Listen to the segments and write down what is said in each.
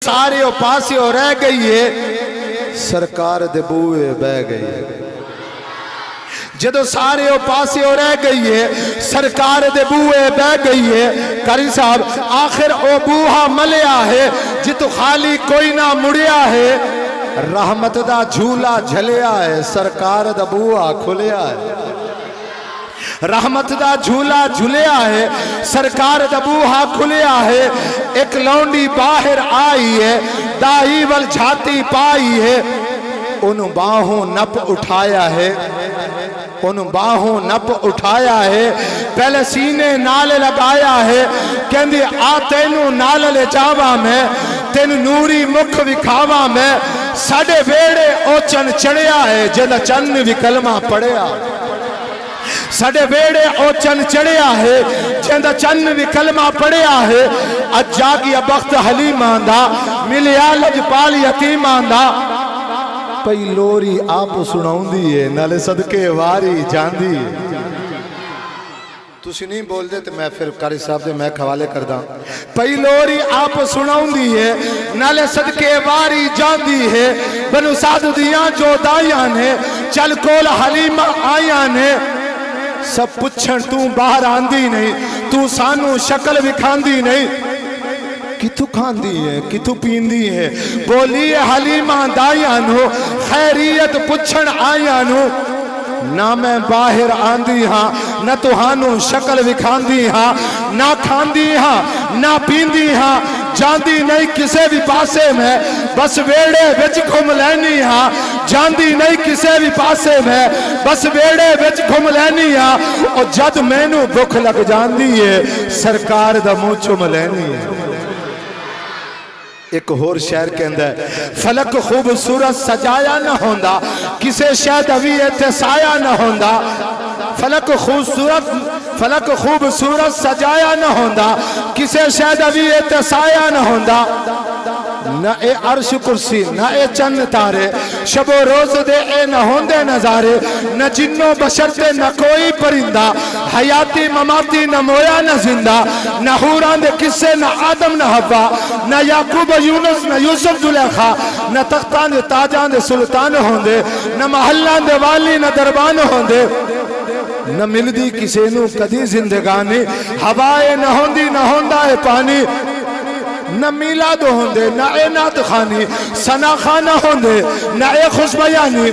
सारे पासे रह गई है, सरकार दे बूए बह गई है। जदों सारे पासे रह गई है, सरकार दे बूए बह गई है। कारी साहब आखिर ओ बूहा मलिया है जितों खाली कोई ना मुड़िया है। रहमत दा झूला झलिया है, सरकार दा बूहा खुलिया है। रहमत दा झूला झुलिया है, सरकार दा बूहा खुलिया है। एक लौंडी बाहर आई है, दाई वल छाती पाई है। उन बाहों नप उठाया है, उन बाहों नप उठाया है। पहले सीने नाल लगाया है, कहंदी आ तेनू नाल ले जावा मैं, तेन नूरी मुख विखावा मैं। साडे वेड़े ओचन चढ़िया है, जद चन्न भी कलमा पढ़िया। साडे वेड़े ओचन चढ़िया है, जद चन्न भी कलमा पढ़िया है। अज जागी बख्त हलीमा दा, मिलिया लजपाल यतीमा दा। पई लोरी आप सुनाउंदी है, नाले सदके वारी जांदी है। तुसी नहीं बोलते तो मैं फिर कारी साहब दे मैं हवाले करदा। पई लोरी आप सुनाउंदी है, नाले सदके वारी जांदी है। बनु साध दियां जो दाइयां ने, चल कोल हलीमा आया ने। सब पुछण तू बाहर आंदी नहीं, तू सानू शक्ल विखांदी नहीं। किथु खांदी है, किथु पींदी है। बोली हलीमा दाइया नो, खैरियत पुछण आया नो। ना मैं बाहर आंदी हाँ, न तुहानू शक्ल विखांदी हाँ। ना खांदी हाँ, ना पींदी हाँ, जांदी नहीं किसे भी पासे में, बस वेड़े विच घुम लैनी हाँ। जांदी नहीं किसे भी पासे में, बस वेड़े विच घुम लैनी हाँ। और जद मैनू भुख लग जांदी है, सरकार दा मुंह चुम लैनी है। एक होर शहर के अंदर फलक खूबसूरत सजाया न होंदा, किसे शायद अभी इत्थे साया न होंदा। फलक खूबसूरत सजाया न होंदा, किसे शायद अभी इत्थे साया न होंदा। न ए अर्श कुर्सी, न ए चन्न तारे, शबो रोज दे ए न होंदे नजारे। न जिन्नो बशर ते न कोई परिंदा, हयाती ममाती न मोया न जिंदा। न हूरां दे किस्से, न आदम न हवा, न याकूब यूनुस न यूसुफ जुलेखा। न तख्तां दे ताजां दे सुल्तान होंदे, न महल्लां दे वाली न दरबान होंदे। न मिलदी किसे नू कदी जिंदगानी, हवाए न होंदी न होंदा है पानी। न मिलाद होंदे, न ए नात खानी, सना खाना होंदे, न ए खुशबयानी।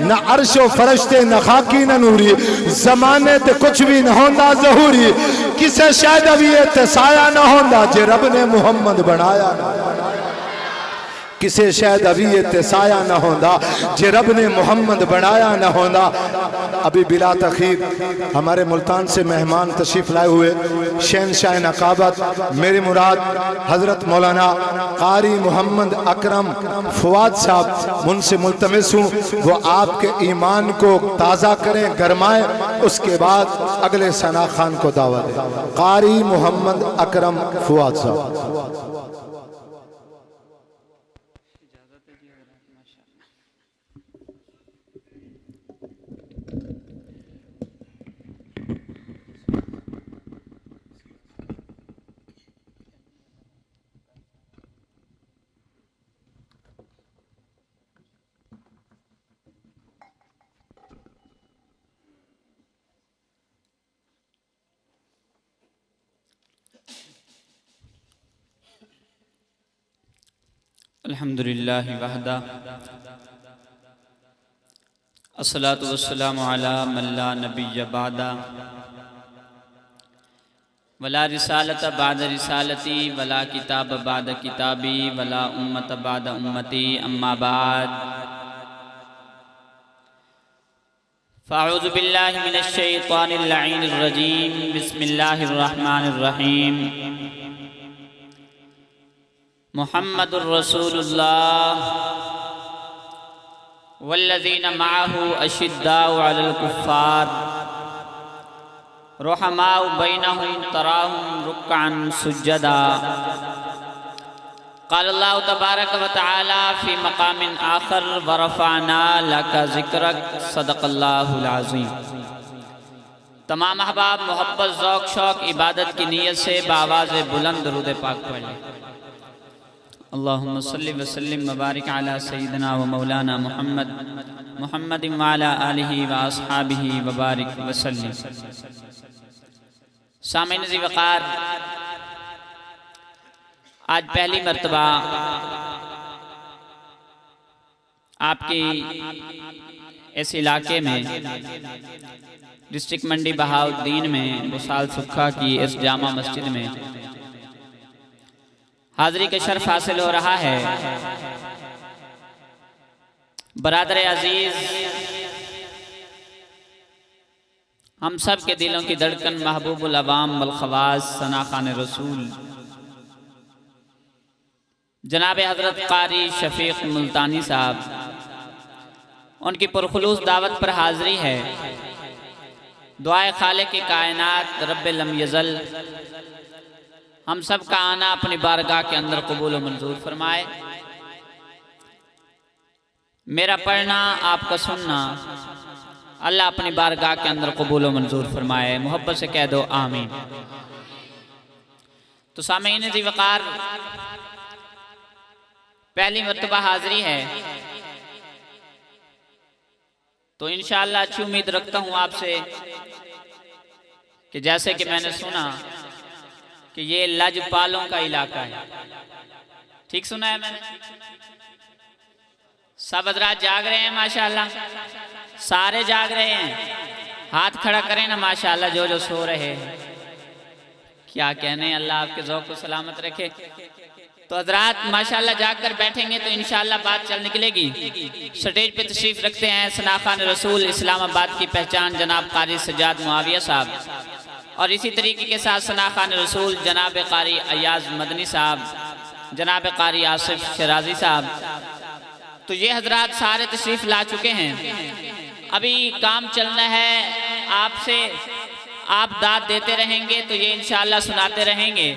न अर्शो फरश्ते, न खाकी न नूरी, जमाने ते कुछ भी न होंदा जहूरी। किसे शायद अभी साया न होंदा, जे रब ने मुहम्मद बनाया। किसे शायद अभी साया न होंदा, जे रब ने मोहम्मद बनाया न होंदा। अभी बिला तखीर हमारे मुल्तान से मेहमान तशरीफ लाए हुए शहनशाह नकाबत मेरी मुराद हजरत मौलाना कारी मोहम्मद अकरम फवाद साहब, उनसे मुल्तमिस हूँ वो आपके ईमान को ताज़ा करें, गरमाएं। उसके बाद अगले सना खान को दावत दें। कारी मोहम्मद अकरम फवाद साहब। अल्हम्दुलिल्लाहि वहदा, अस्सलातु वस्सलामु अला मन ला नबिय्य बादा, वला रिसालत बाद रिसालती, वला किताब बाद किताबी, वला उम्मत बाद उम्मती, अम्मा बाद। फ़अऊज़ु बिल्लाहि मिनश शैतानिर लईनिर रजीम, बिस्मिल्लाहिर रहमानिर रहीम। मुहम्मदुर रसूलुल्लाह वल्लज़ीना मअहु अशिद्दाउ अलल कुफ़्फ़ार, रुहमाउ बैनहुम, तराहुम रुक्अन सुज्जदा। क़ाल अल्लाहु तबारक व तआला फ़ी मक़ामिन आख़र, व रफ़अना लका ज़िक्रक, सदक़ल्लाहुल अज़ीम। तमाम अहबाब मोहब्बत, ज़ौक़, शौक़, इबादत की नीयत से बावाज़ बुलंद दुरूद पाक पढ़ें। अल्लाहुम्मा सल्लि व सल्लिम व बारिक अला सय्यिदिना व मौलाना मुहम्मद व अला आलिहि व अस्हाबिहि व बारिक व सल्लिम। सामीन ज़ी वक़ार, आज पहली मर्तबा आपकी इस इलाके में डिस्ट्रिक्ट मंडी बहाउद्दीन में बुसाल सुक्खा की इस जामा मस्जिद में हाज़री का शर्फ हासिल हो रहा है। बरादर अजीज, हम सब के दिलों की धड़कन महबूबुल अवाम वल खवास सना खान रसूल जनाब हज़रत क़ारी शफीक मुल्तानी साहब, उनकी पुरखुलूस दावत पर हाज़री है। दुआए खालिक की कायनात रब्बे लम यज़ल हम सब का आना अपनी बारगाह के अंदर कबूल व मंजूर फरमाए। मेरा पढ़ना, आपका सुनना अल्लाह अपनी बारगाह के अंदर कबूल व मंजूर फरमाए। मोहब्बत से कह दो आमीन। तो सामीन ज़ी वक़ार, पहली मर्तबा हाज़री है, तो इंशाअल्लाह अच्छी उम्मीद रखता हूँ आपसे कि जैसे कि मैंने सुना कि ये लजपालों का इलाका है। ठीक सुना है मैंने? सब हज़रात जाग रहे हैं माशाअल्लाह, सारे जाग रहे हैं। हाथ खड़ा करें ना माशाअल्लाह जो जो सो रहे हैं। क्या कहने, अल्लाह आपके ज़ौक़ को सलामत रखे। तो हज़रात माशाअल्लाह जाग कर बैठेंगे तो इंशाअल्लाह बात चल निकलेगी। स्टेज पे तशरीफ़ रखते हैं सना खान रसूल इस्लामाबाद की पहचान जनाब क़ारी सज्जाद मुआविया साहब, और इसी तरीके के साथ सना खान रसूल जनाब क़ारी अयाज़ मदनी साहब, जनाब क़ारी आसिफ शराजी साहब। तो ये हज़रात सारे तशरीफ़ ला चुके हैं। अभी काम चलना है आपसे, आप दाद देते रहेंगे तो ये इंशाअल्लाह सुनाते रहेंगे।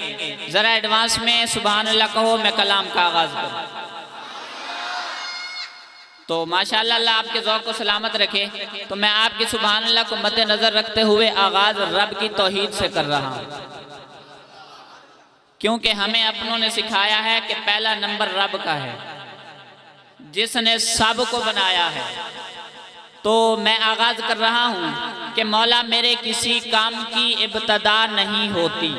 ज़रा एडवांस में सुभान अल्लाह कहो, मैं कलाम का आगाज़ करूँ। तो माशाअल्लाह अल्लाह आपके ज़ौक़ को सलामत रखे। तो मैं आपकी सुभान अल्लाह को मद्देनज़र रखते हुए आगाज़ रब की तौहीद से कर रहा हूँ, क्योंकि हमें अपनों ने सिखाया है कि पहला नंबर रब का है जिसने सब को बनाया है। तो मैं आगाज़ कर रहा हूँ कि मौला मेरे किसी काम की इब्तदा नहीं होती,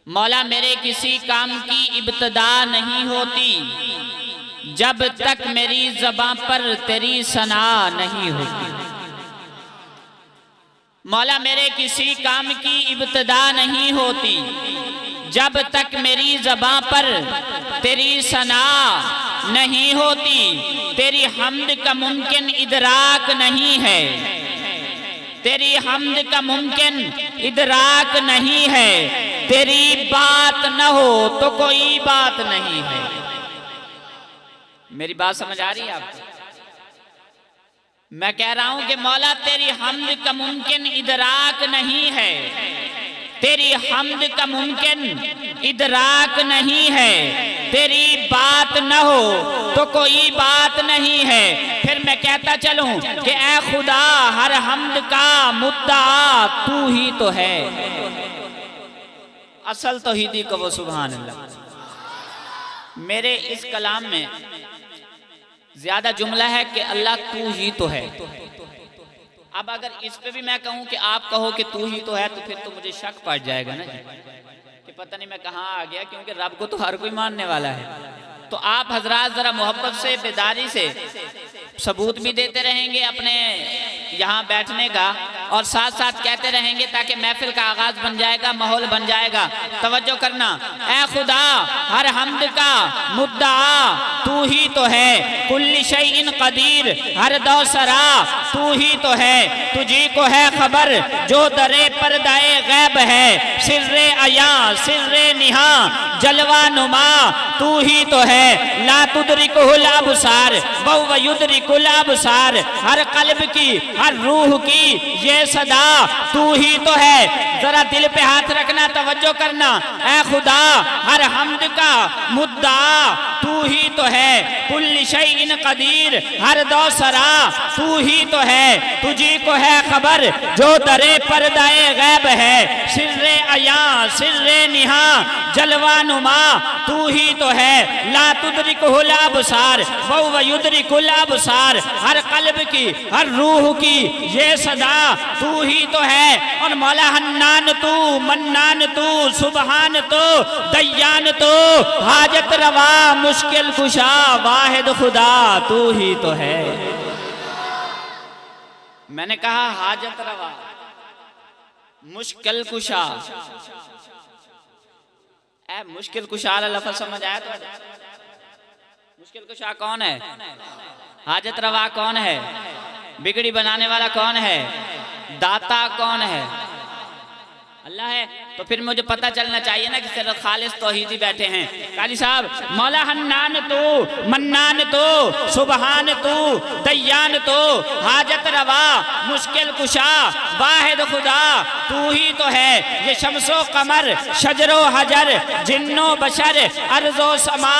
मौला मेरे किसी काम की इब्तदा नहीं होती जब तक मेरी ज़बां पर तेरी सना नहीं होती। मौला मेरे किसी काम की इब्तदा नहीं होती जब तक मेरी ज़बां पर तेरी सना नहीं होती। तेरी हम्द का मुमकिन इदराक नहीं है, तेरी हम्द का मुमकिन इदराक नहीं है। तेरी बात न हो तो कोई बात नहीं है। मेरी बात समझ आ रही है आपको? मैं कह रहा हूं कि मौला तेरी हम्द का मुमकिन इदराक नहीं है, तेरी हम्द का मुमकिन इदराक नहीं है। तेरी बात न हो तो कोई बात नहीं है। फिर मैं कहता चलूं कि ऐ खुदा हर हम्द का मुद्दा तू ही तो है। असल तौहीदी को वो सुभान अल्लाह। मेरे इस कलाम में ज्यादा जुमला है कि अल्लाह तू ही तो है। अब अगर इस पे भी मैं कहूं कि आप कहो कि तू ही तो है, तो फिर तो मुझे शक पड़ जाएगा ना कि पता नहीं मैं कहाँ आ गया, क्योंकि रब को तो हर कोई मानने वाला है। तो आप हजरात जरा मोहब्बत से, बेदारी से सबूत भी देते रहेंगे अपने यहाँ बैठने का, और साथ साथ कहते रहेंगे ताकि महफिल का आगाज बन जाएगा, माहौल बन जाएगा। तवज्जो करना। ऐ खुदा हर हम्द का मुद्दा तू ही तो है, कुल्ली शैइन कदीर हर दौसरा तू ही तो है। तुझी को है खबर जो दरे पर्दाए गैब है, सिर्रे अया सिर्रे निहा जलवा नुमा तू ही तो है। ला तुदरिकुल अबसार व युदरिकुल अबसार, हर कल्ब की हर रूह की ये सदा तू ही तो है। जरा दिल पे हाथ रखना, तवज्जो करना। ऐ खुदा, हर हमद का मुद्दा तू ही तो है, कुल्ल शैइन कदीर, हर दो सरा तू ही तो है, तुझी को है खबर जो दरे पर्दाए गैब है, सिर्रे अया सिर्रे निहा जलवा नुमा तू ही तो है, ला तुदरिकुल अबसार व युदरिकुल अबसार, हर कल्ब की हर रूह की ये सदा तू ही तो है। और मौला हन्नान तू, मन्नान तू, सुबहान तू, दयान तू, हाजत रवा मुश्किल कुशा, वाहिद खुदा तू ही तो है। मैंने कहा हाजत रवा मुश्किल कुशा। ऐ मुश्किल कुशा लफ्ज़ समझ आया? तो मुश्किल कुशा कौन है? हाजत रवा कौन है? बिगड़ी बनाने वाला कौन है? दाता कौन है? अल्लाह है। तो फिर मुझे पता चलना चाहिए ना कि सिर्फ खालिस तौहीदी बैठे हैं। काली साहब, मौला हन्नान तू, मन्नान तू, सुबहान तू, दयान तू, हाजत रवा मुश्किल कुशा, वाहिद खुदा तू ही तो है। ये शम्सो कमर, शजरो हजर, जिन्नो बशर, अर्जो समा,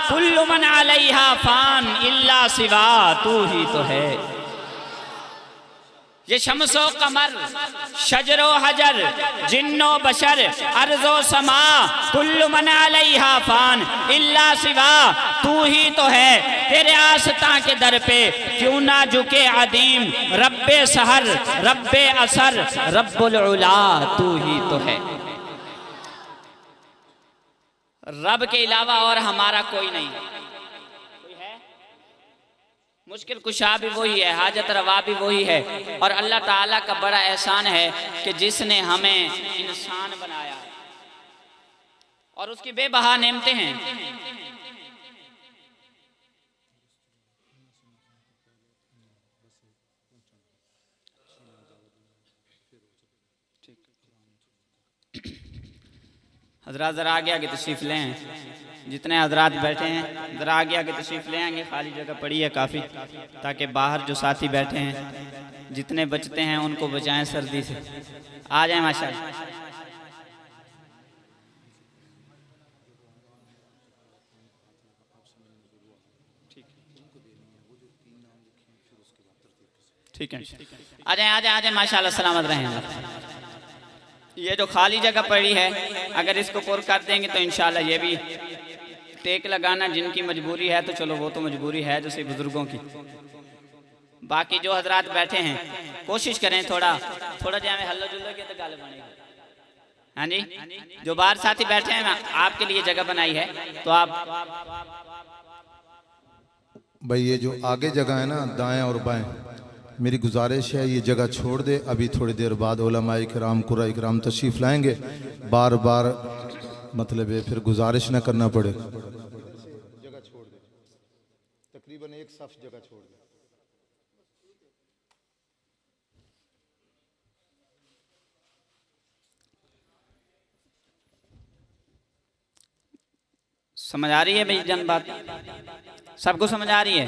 कुल्लु मन अलैहा फान इल्ला सिवा तू ही तो है। ये शम्सो कमर, शजरो हजर, जिन्नो बशर, अर्जो समा, कुल्लु मन अलैहा फान इल्ला सिवा तू ही तो है। तेरे आस्था के दर पे क्यों ना झुके अदीम, रब्बे सहर, रब्बे असर, रब्बुल उला तू ही तो है। रब के अलावा और हमारा कोई नहीं। मुश्किल कुशा भी वही है, हाजत रवा भी वही है। और अल्लाह ताला का बड़ा एहसान है कि जिसने हमें इंसान बनाया और उसकी बेबहा नेमतें हैं। हजरात जरा आगे आगे तशरीफ लें, जितने हजरात बैठे हैं जरा आगे आगे तशरीफ ले आएंगे, खाली जगह पड़ी है काफ़ी, ताकि बाहर जो साथी बैठे हैं जितने बचते हैं उनको बचाएं सर्दी से। आ जाएं माशाल्लाह। ठीक है, आ जाएं आ जाएं आ जाएं माशाल्लाह, सलामत रहें। ये जो खाली जगह पड़ी है अगर इसको पुर कर देंगे तो इंशाल्लाह ये भी टेक लगाना जिनकी मजबूरी है तो चलो वो तो मजबूरी है जैसे बुजुर्गों की। बाकी जो हजरात बैठे हैं कोशिश करें थोड़ा थोड़ा जाए हल्लो जुल्लो के तो गाल बनेगी। हाँ जी, जो बाहर साथी बैठे हैं आपके लिए जगह बनाई है तो आप भाई ये जो आगे जगह है ना दाएं और बाएं, मेरी गुजारिश है ये जगह छोड़ दे। अभी थोड़ी देर बाद उलमाए किराम कुरा इकराम तशरीफ लाएंगे, बार बार मतलब है फिर गुजारिश ना करना पड़े। जगह छोड़ दे, तकरीबन एक सफ जगह छोड़ दे। समझ आ रही है भाई जन बात? सबको समझ आ रही है?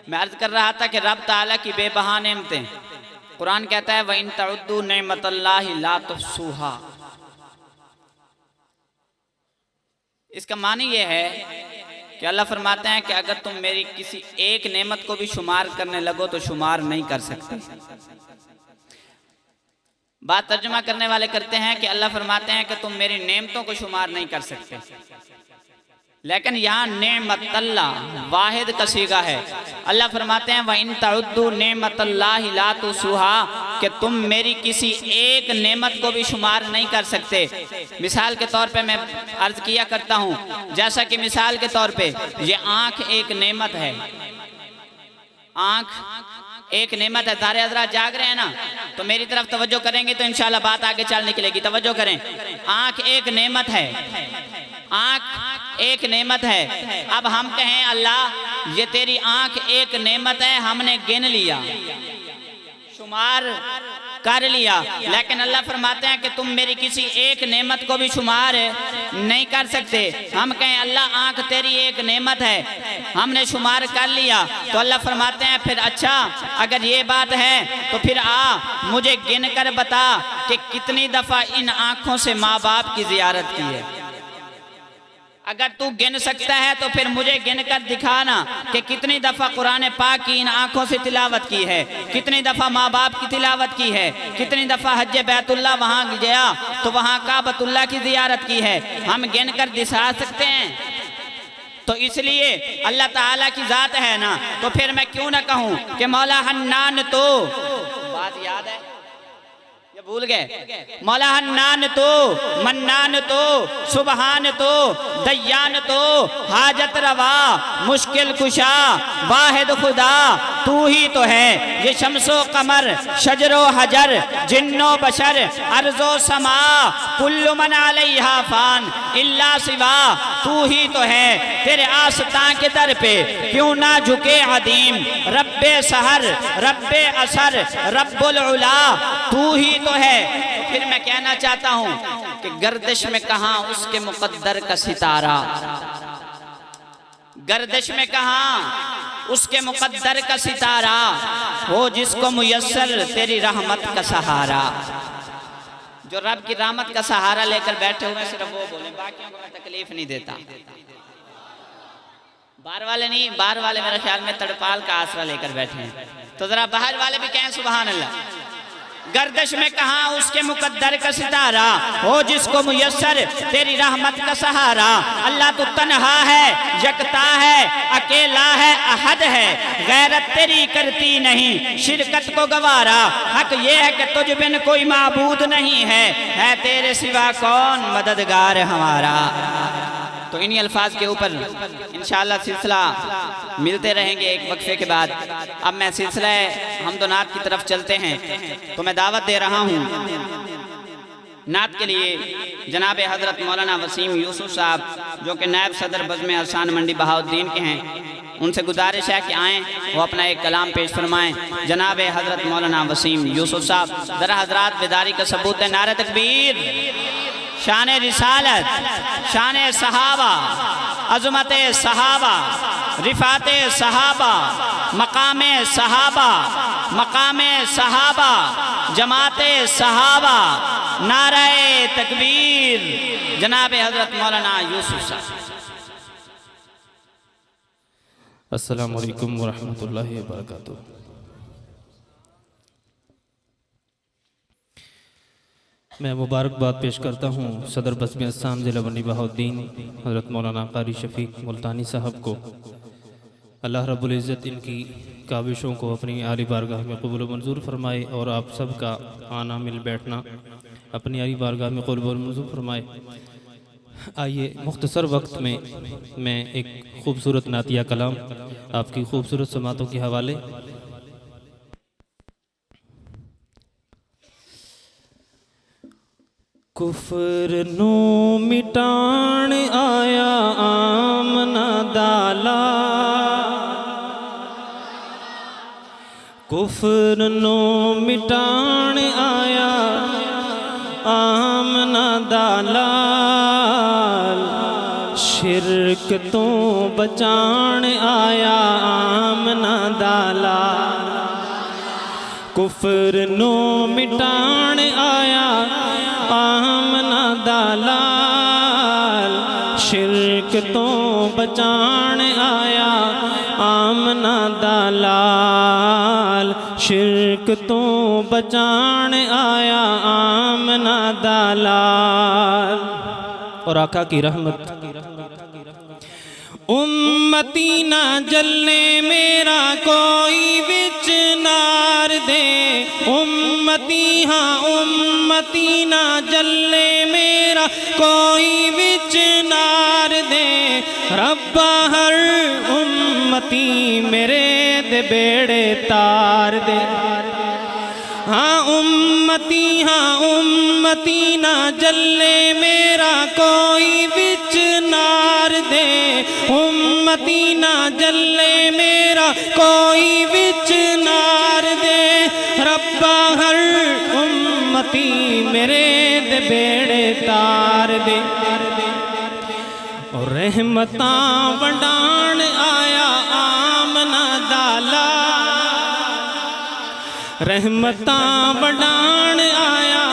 मैं अर्ज कर रहा था कि रब ताला की बेबहा नेमतें, कुरान कहता है व इन तउद्दू नेमतल्लाहि ला तुहसूहा। इसका मानी ये है कि अल्लाह फरमाते हैं कि अगर तुम मेरी किसी एक नेमत को भी शुमार करने लगो तो शुमार नहीं कर सकते। बात तर्जुमा करने वाले करते हैं कि अल्लाह फरमाते हैं कि तुम मेरी नेमतों को शुमार नहीं कर सकते, लेकिन यहाँ नेमतल्लाह वाहिद का सीगा है। अल्लाह फरमाते हैं व इन तउद्दू नेमतल्लाहि ला तुहसूहा, कि तुम मेरी किसी एक नेमत को भी शुमार नहीं कर सकते। मिसाल के तौर पे मैं अर्ज किया करता हूँ, जैसा कि मिसाल के तौर पे ये आँख एक नेमत है, आँख एक नेमत है। सारे हजरात जाग रहे हैं ना, तो मेरी तरफ तवज्जो करेंगे तो इंशाल्लाह बात आगे चल निकलेगी। तवज्जो करें, आँख एक नेमत है, आँख एक नेमत है। अब हम कहें अल्लाह ये तेरी आँख एक नेमत है, हमने गिन लिया, शुमार कर लिया, लेकिन अल्लाह फरमाते हैं कि तुम मेरी किसी एक नेमत को भी शुमार नहीं कर सकते। हम कहें अल्लाह आँख तेरी एक नेमत है, हमने शुमार कर लिया, तो अल्लाह फरमाते हैं फिर अच्छा अगर ये बात है तो फिर आ मुझे गिन कर बता कि कितनी दफ़ा इन आँखों से माँ बाप की ज़ियारत की है। अगर तू गिन सकता है तो फिर मुझे गिन कर दिखाना कि कितनी दफ़ा कुरान पाक की इन आँखों से तिलावत की है, कितनी दफ़ा माँ बाप की तिलावत की है, कितनी दफ़ा हज बैतुल्लाह वहाँ गया तो वहाँ काबतुल्लाह की ज़ियारत की है। हम गिन कर दिखा सकते हैं? तो इसलिए अल्लाह ताला की ज़ात है ना, तो फिर मैं क्यों ना कहूँ कि मौला हन्नान तो, बात याद है ये भूल गए, मौला हन्नान तो, मन्नान तो, सुबहान तो, दयान तो, हाजत रवा, मुश्किल कुशा, वाहिद खुदा तू ही तो है। ये शम्सो कमर, शजरो हजर, जिन्नो बशर, अर्जो समा, कुल्लु मन अलैहा फान इल्ला सिवा तू ही तो है। तेरे आस्तां के दर पे क्यों ना झुके अदीम, रब्बे सहर, रब्बे असर, रब्बुल उला तू ही तो है। तो फिर मैं कहना चाहता हूं कि गर्दिश में कहां उसके मुकद्दर का सितारा, गर्दिश में कहां उसके मुकद्दर का सितारा, हो जिसको मुयस्सर तेरी रहमत का सहारा। जो रब की रहमत का सहारा लेकर बैठे हुए सिर्फ वो बोले, बाकियों को मैं तकलीफ नहीं देता। बाहर वाले नहीं, बाहर वाले मेरे ख्याल में तड़पाल का आसरा लेकर बैठे हैं, तो जरा बाहर वाले भी कहें सुभान अल्लाह। गर्दिश में कहां उसके मुकद्दर का सितारा, हो जिसको मुयस्सर तेरी रहमत का सहारा। अल्लाह तू तन्हा है, यकता है, अकेला है, अहद है, गैरत तेरी करती नहीं, शिरकत को गवारा। हक ये है कि तुझ बिन कोई माबूद नहीं है तेरे सिवा कौन मददगार हमारा। तो इन्हीं अल्फाज के ऊपर इंशाअल्लाह सिलसिला मिलते रहेंगे एक वक्फे के बाद। अब मैं सिलसिला हमदो नात की तरफ चलते हैं, तो मैं दावत दे रहा हूँ नात के लिए जनाब हज़रत मौलाना वसीम यूसुफ साहब जो कि नायब सदर बज़्म अहसान मंडी बहाउद्दीन के हैं। उनसे गुजारिश है कि आएँ, वो अपना एक कलाम पेश फरमाएँ। जनाब हज़रत मौलाना वसीम यूसुफ साहब, ज़रा हज़रात बेदारी का सबूत है। नारे तकबीर, शान रिसालत, शान सहाबा, अज़मत सहाबा, रिफात सहाबा, मकाम सहाबा, मकाम सहाबा, जमात सहाबा, नारे तकबीर, जनाब हज़रत मौलाना यूसुफ साहब। अस्सलामु अलैकुम वरहमतुल्लाहि वबरकातुहू। मैं मुबारकबाद पेश करता हूँ सदर बज़्म अहसान ज़िला मंडी बहाउद्दीन हज़रत मौलाना क़ारी शफ़ीक़ मुल्तानी साहब को। अल्लाह रब्बुल इज़्ज़त इनकी काविशों को अपनी आली बारगाह में क़बूल व मंजूर फरमाए और आप सब का आना मिल बैठना अपनी आली बारगाह में क़बूल व मंजूर फरमाए। आइए मुख्तसर वक्त में मैं एक खूबसूरत नातिया कलाम आपकी खूबसूरत समातों के हवाले। कुफर नो मिटाण आया आमना दाला, कुफर नो मिटाण आया आमना दाला, शिरक तो बचाण आया आमना दाला। कुफर नो मिटाण आया आमना दालाल, शिरक तो बचाण आया आमना दालाल, शिरक तो बचाण आया आमना दालाल। और आका की रहमत। उम्मती ना जलने मेरा कोई विच नार दे, उम्मती हाँ उम्मती ना जलने मेरा कोई विच नार दे, रब्बा हर उम्मती मेरे दे बेड़े तार दे। हाँ उम्मती ना जले मेरा कोई विच नार दे, उम्मती ना जले मेरा कोई विच नार दे, रब्बा हर उम्मती मेरे दे बेड़े तार दे। और रहमतां वंडाण आया आमना दाला, रहमतां वंडाण आया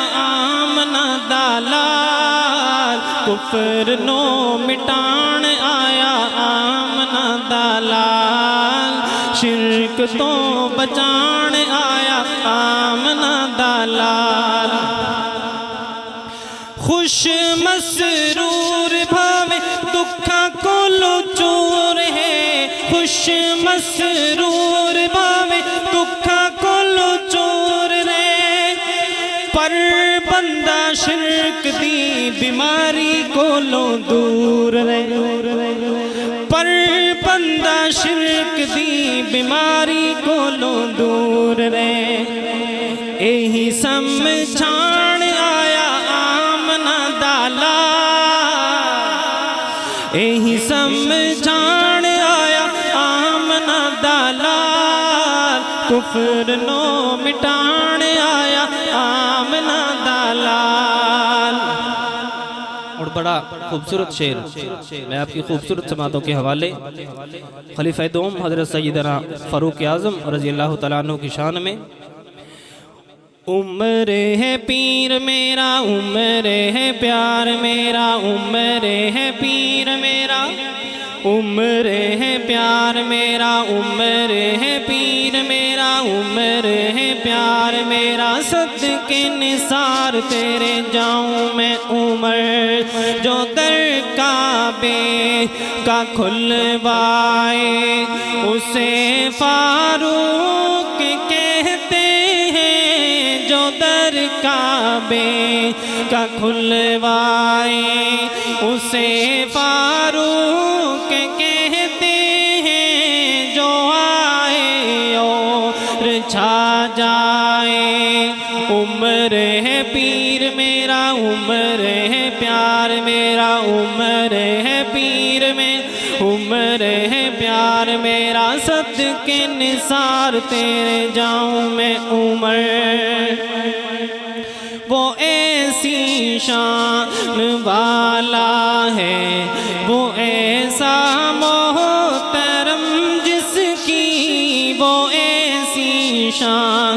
कुफर नो मिटाण आया आमना दा लाल, शिरक तो बचाण आया आमना दा लाल। खुश मसरूर भावे दुखा कोलो चोर है, खुश मसरूर भावे दुखा कोलो चोर रे, पर बंदा शिरक दी बीमारी कोलो दूर रे, पर बंदा शिरक दी बीमारी कोलो दूर रे। यही समझाण आया आमना दा लाल, यही समझाण आया आमना दा लाल, कुफर नो मिटाण आया आमना दा लाल। और बड़ा खूबसूरत शेर मैं आपकी खूबसूरत समातों के हवाले खलीफा दोम हजरत सैयदना फ़ारूक आज़म रज़ी अल्लाह तआला अन्हु की शान में। उम्र है पीर मेरा, उम्र है प्यार मेरा, उम्र है पीर मेरा, उम्र है प्यार मेरा, उम्र है पीर मेरा, उम्र है प्यार मेरा। सदके निसार तेरे जाऊं मैं उम्र, जो दर काबे का खुलवाए उसे फारूक कहते हैं, जो दर काबे का खुलवाए उसे फारूक कहते हैं, जो आए और छा जाए। उम्र है पीर मेरा, उम्र है प्यार मेरा, उम्र है पीर में, उम्र है प्यार मेरा। सदके निसार तेरे जाऊं मैं उम्र, वो ऐसी शान वाला है, वो ऐसा मोहतरम जिसकी, वो ऐसी शान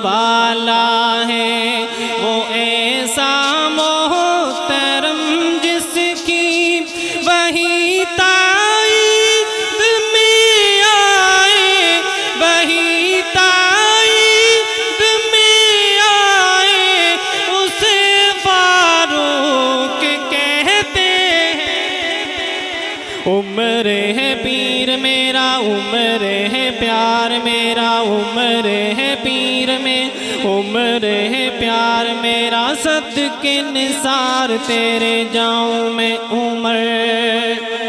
वाला है, वो ऐसा मोहतरम जिसकी, वही ताईद में आए, वही ताईद में आए उसे फारूक कहते हैं। उम्र है पीर मेरा, उम्र है प्यार मेरा, उम्र है पीर में, उम्र है प्यार मेरा। सदके निसार तेरे जाऊं मैं उम्र।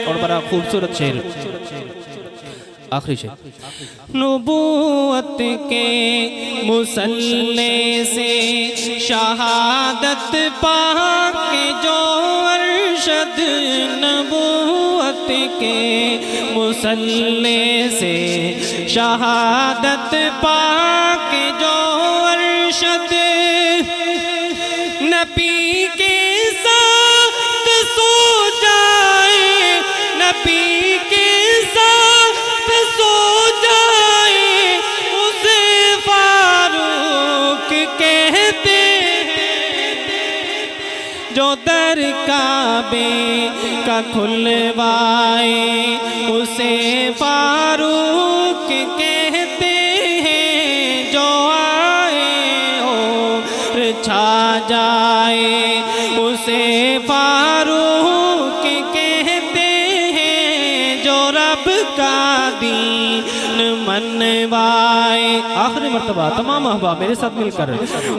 और बड़ा खूबसूरत शेर आखिरी शेर। नबूवत के मुसल्ले से शहादत पाके जो अरशद, नबूवत के मुसल्ले से शहादत पाके जो अरशद, नबी के साथ सो जाए, नबी के साथ सो जाए उसे फारूक कहते हैं, जो दर काबे का खुलवाए उसे फारूक कहते हैं, जो आए और छा जाए उसे फारूक कहते हैं, जो रब का दीन मनवाए। आखिरी मर्तबा तमाम अहबाब मेरे साथ मिलकर।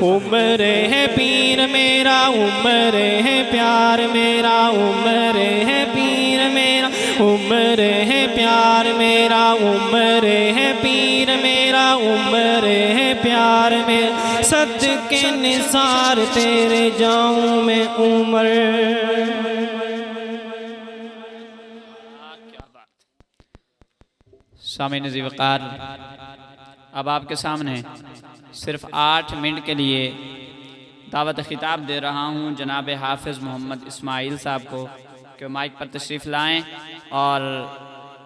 उम्र है पीर मेरा, उम्र है प्यार मेरा, उम्र है पीर मेरा, उम्र है प्यार मेरा, उम्र है पीर मेरा, उम्र है प्यार मेरा। सदके निसार तेरे जाऊं मैं उम्र। सामीन ज़िवकार, अब आपके सामने सिर्फ 8 मिनट के लिए दावत खिताब दे रहा हूँ जनाब हाफिज़ मोहम्मद इस्माइल साहब को कि माइक पर तशरीफ़ लाएँ और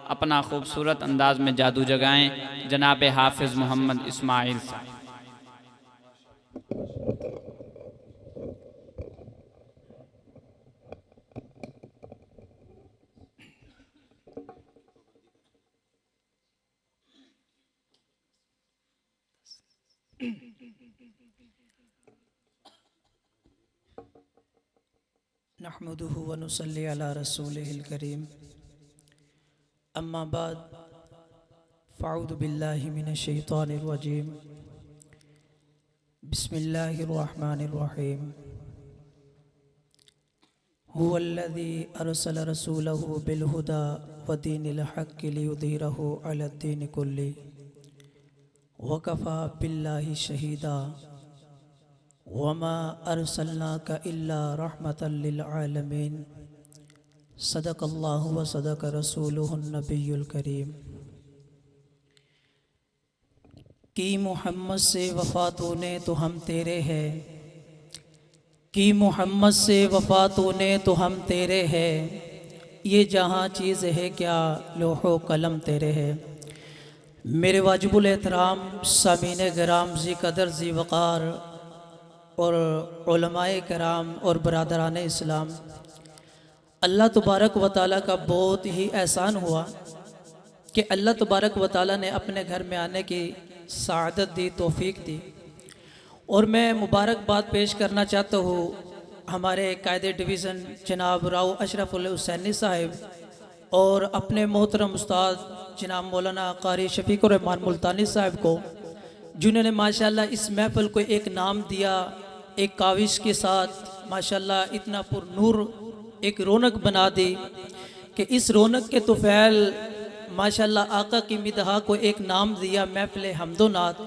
अपना खूबसूरत अंदाज में जादू जगाएँ। जनाब हाफिज़ मोहम्मद इस्माइल साहब। नहमदुहु व नुसल्ली अला रसूलिहिल करीम अम्मा बाद फ़अऊज़ु बिल्लाहि मिनश शैतानिर रजीम बिस्मिल्लाहिर रहमानिर रहीम हुवल्लज़ी अरसल रसूलहु बिल हुदा व दीनिल हक़्क़ि लियुज़हिरहु अलद्दीनि कुल्लि व कफ़ा बिल्लाहि शहीदा वमा अरसलनाका इल्ला रहमतल लिल आलमीन सदक़ल्लाहु व सदक़ रसूलुहुन नबियुल करीम। की मोहम्मद से वफ़ा तूने तो हम तेरे हैं, की मोहम्मद से वफ़ा तूने तो हम तेरे हैं, ये जहाँ चीज़ है क्या लोहो कलम तेरे है। मेरे वाजिबुल एहतराम सामीन गिराम ज़ी कदर ज़ी वक़ार और उलमाए कराम और बरादरान इस्लाम, अल्लाह तबारक व तआला का बहुत ही एहसान हुआ कि अल्लाह तबारक व तआला ने अपने घर में आने की सआदत दी, तौफीक दी। और मैं मुबारकबाद पेश करना चाहता हूँ हमारे कायदे डिवीज़न जनाब राव अशरफुल हुसैनी साहिब और अपने मोहतरम उस्ताद जनाब मौलाना कारी शफीकुर रहमान मुल्तानी साहिब को, जिन्होंने माशाल्लाह इस महफिल को एक नाम दिया, एक काविश के साथ माशाल्लाह इतना पुरनूर एक रौनक बना दी कि इस रौनक के तुफैल माशाल्लाह आका की मिदहा को एक नाम दिया महफिल हम्दोनात।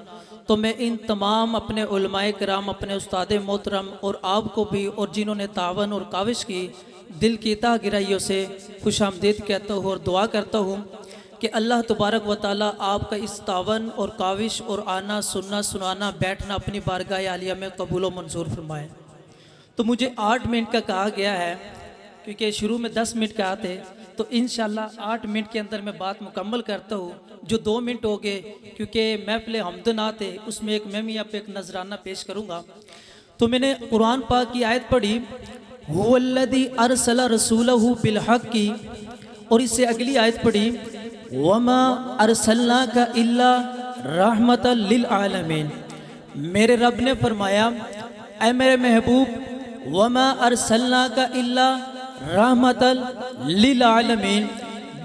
तो मैं इन तमाम अपने उलमाए कराम, अपने उस्ताद मोहतरम और आपको भी, और जिन्होंने तावन और काविश की, दिल की तह गिराइयों से खुश आमदीद कहता हूँ और दुआ करता हूँ कि अल्लाह तबारक व ताला आपका इस तावन और काविश और आना सुनना सुनाना बैठना अपनी बारगाह आलिया में कबूल व मंजूर फरमाए। तो मुझे 8 मिनट का कहा गया है, क्योंकि शुरू में 10 मिनट का आते, तो इंशाल्लाह 8 मिनट के अंदर मैं बात मुकम्मल करता हूँ। जो 2 मिनट हो गए, क्योंकि महफिल हम्दनात है, उसमें एक मैं यहाँ पे एक नजराना पेश करूँगा। तो मैंने कुरान पाक की आयत पढ़ी, हुवल्लज़ी अरसला रसूलहु बिल हक़्क़ि, और इससे अगली आयत पढ़ी, वमा अरसलनाका इल्ला रहमतल लिल आलमीन। मेरे रब ने फरमाया, ऐ मेरे महबूब, वमा अरसलनाका इल्ला रहमतल लिल आलमीन,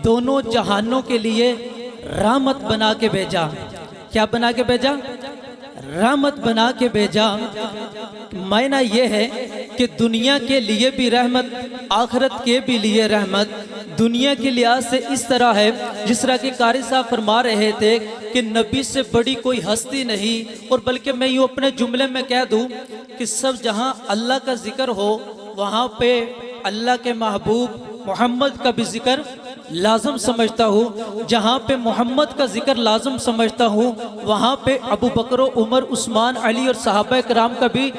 दोनों जहानों के लिए रहमत बना के भेजा। क्या बना के भेजा? रहमत बना के भेजा। मायना ये है कि दुनिया के लिए भी रहमत, आखिरत के भी लिए रहमत। दुनिया के लिहाज से इस तरह है, जिस तरह के कारी साहब फरमा रहे थे कि नबी से बड़ी कोई हस्ती नहीं, और बल्कि मैं यूँ अपने जुमले में कह दूँ कि सब जहाँ अल्लाह का जिक्र हो वहाँ पे अल्लाह के महबूब मोहम्मद का भी जिक्र लाजम समझता हूँ। जहाँ पे मोहम्मद का जिक्र लाजम समझता हूँ, वहाँ पे अबू बकर, उमर, उस्मान, अली और सहाबा कराम का भी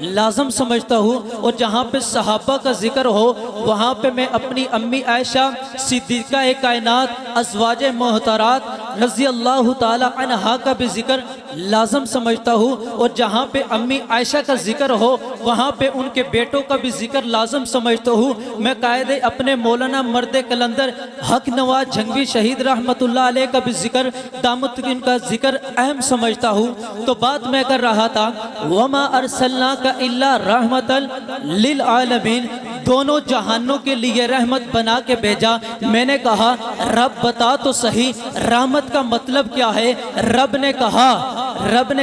लाजम समझता हूँ। और जहाँ पे सहाबा का जिक्र हो, वहाँ पे मैं अपनी अम्मी आयशा सिद्दीक़ा ए कायनात अज़वाज मोहतरात रज़ी अल्लाह ताला अन्हा का भी जिक्र लाजम समझता हूँ। और जहाँ पे अम्मी आयशा का जिक्र हो, वहाँ पे उनके बेटों का भी जिक्र लाजम समझता हूँ। मैं कायदे अपने मौलाना मर्द कलंदर हक नवाज झंगवी शहीद रहमतुल्लाह अलैह का भी जिक्र, दामत का जिक्र अहम समझता हूँ। तो बात मैं कर रहा था, वमा अरसलनाका इल्ला रहमतल लिल आलमीन, दोनों जहानों के लिए रहमत बना के भेजा। मैंने कहा रब बता तो सही रहमत का मतलब क्या है? रब ने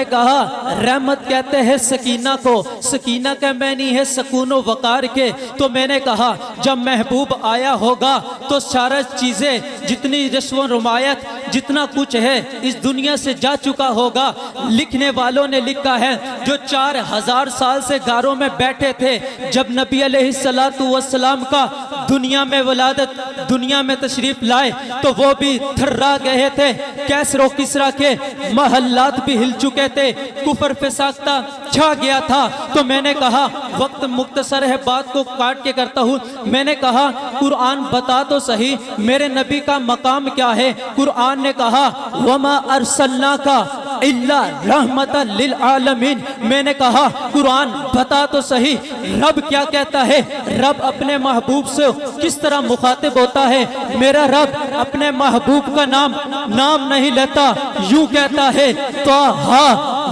कहा रहमत कहते हैं सकीना को, सकीना का मैनी है सकूनो वकार के। तो मैंने कहा जब महबूब आया होगा तो सारा चीजें, जितनी रस्म रुमायत, जितना कुछ है इस दुनिया से जा चुका होगा। लिखने वालों ने लिखा है, जो 4000 साल से गारों में बैठे थे, जब नबी अलैहिस्सलातु वस्सलाम का दुनिया में वलादत, दुनिया में तशरीफ लाए, तो वो भी थर्रा गए थे। कैसरो किसरा के महल्लात भी हिल चुके थे, कुफर पे साख्ता छा गया था। तो मैंने कहा, वक्त मुख्तसर है, बात को काट के करता हूँ। मैंने कहा कुरान बता तो सही मेरे नबी का मकाम क्या है? कुरान ने कहा वमा अरसलनाका इल्ला रहमतल लिल आलमीन। मैंने कहा कुरान बता तो सही रब क्या कहता है? रब अपने महबूब से किस तरह मुखातिब होता है? मेरा रब अपने महबूब का नाम नहीं लेता, यूं कहता है ताहा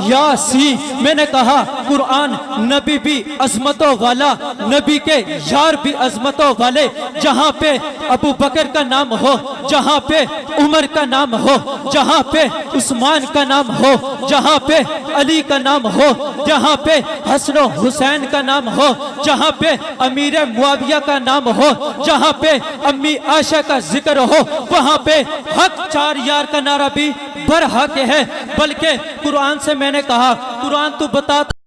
यासीन। मैंने कहा कुरान नबी भी अजमतों वाला, नबी के यार भी अजमतों वाले। जहाँ पे अबू बकर का नाम हो, जहाँ पे उमर का नाम हो, जहाँ पे उस्मान का नाम हो, जहाँ पे अली का नाम हो, जहाँ पे हसन हुसैन का नाम हो, जहाँ पे अमीर मुआविया का नाम हो, जहाँ पे अम्मी आशा का जिक्र हो, वहाँ पे हक चार यार का नारा भी बरहक है। बल्कि कुरान से मैंने कहा, कुरान तू बता